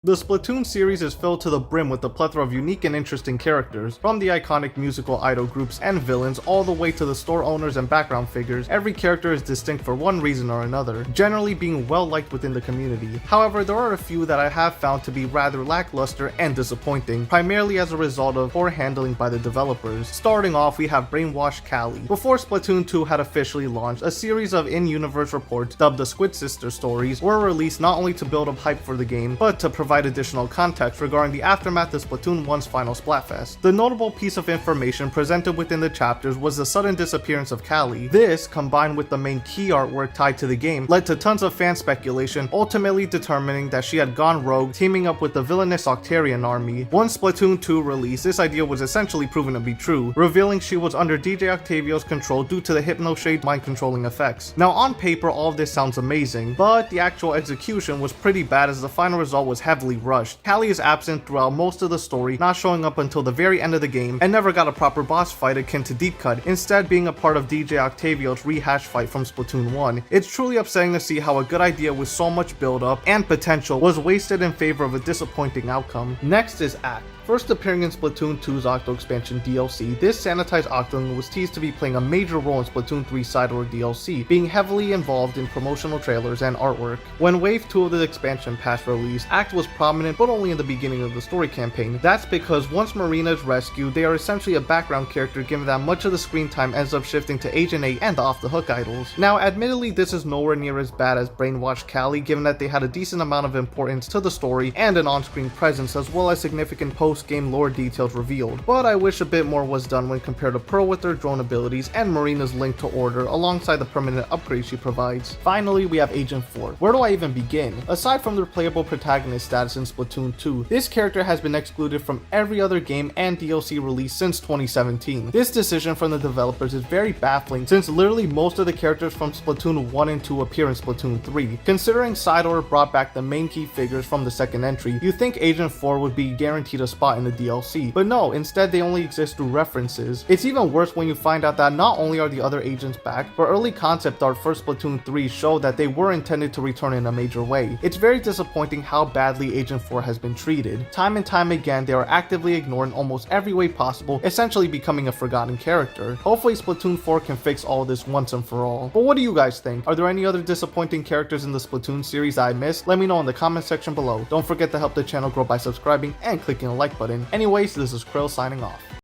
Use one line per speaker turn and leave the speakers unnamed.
The Splatoon series is filled to the brim with a plethora of unique and interesting characters, from the iconic musical idol groups and villains all the way to the store owners and background figures. Every character is distinct for one reason or another, generally being well liked within the community. However, there are a few that I have found to be rather lackluster and disappointing, primarily as a result of poor handling by the developers. Starting off, we have Brainwashed Callie. Before Splatoon 2 had officially launched, a series of in-universe reports dubbed the Squid Sisters stories were released not only to build up hype for the game, but to provide additional context regarding the aftermath of Splatoon 1's final Splatfest. The notable piece of information presented within the chapters was the sudden disappearance of Callie. This, combined with the main key artwork tied to the game, led to tons of fan speculation, ultimately determining that she had gone rogue, teaming up with the villainous Octarian army. Once Splatoon 2 released, this idea was essentially proven to be true, revealing she was under DJ Octavio's control due to the Hypnoshade mind-controlling effects. Now on paper, all of this sounds amazing, but the actual execution was pretty bad as the final result was heavily rushed. Callie is absent throughout most of the story, not showing up until the very end of the game, and never got a proper boss fight akin to Deep Cut, instead being a part of DJ Octavio's rehash fight from Splatoon 1. It's truly upsetting to see how a good idea with so much build up and potential was wasted in favor of a disappointing outcome. Next is Act. First appearing in Splatoon 2's Octo Expansion DLC, this sanitized Octoling was teased to be playing a major role in Splatoon 3's Side Order DLC, being heavily involved in promotional trailers and artwork. When Wave 2 of the expansion pass released, Act was prominent but only in the beginning of the story campaign. That's because once Marina is rescued, they are essentially a background character given that much of the screen time ends up shifting to Agent 8 and the Off the Hook idols. Now admittedly, this is nowhere near as bad as Brainwashed Callie, given that they had a decent amount of importance to the story and an on-screen presence as well as significant post-game lore details revealed, but I wish a bit more was done when compared to Pearl with her drone abilities and Marina's link to Order alongside the permanent upgrades she provides. Finally, we have Agent 4. Where do I even begin? Aside from their playable protagonist status in Splatoon 2, this character has been excluded from every other game and DLC release since 2017. This decision from the developers is very baffling since literally most of the characters from Splatoon 1 and 2 appear in Splatoon 3. Considering Side Order brought back the main key figures from the second entry, you'd think Agent 4 would be guaranteed a spot in the DLC, but no, instead they only exist through references. It's even worse when you find out that not only are the other agents back, but early concept art for Splatoon 3 show that they were intended to return in a major way. It's very disappointing how badly Agent 4 has been treated. Time and time again, they are actively ignored in almost every way possible, essentially becoming a forgotten character. Hopefully Splatoon 4 can fix all of this once and for all. But what do you guys think? Are there any other disappointing characters in the Splatoon series I missed? Let me know in the comment section below. Don't forget to help the channel grow by subscribing and clicking the like button. Anyways, this is Krill signing off.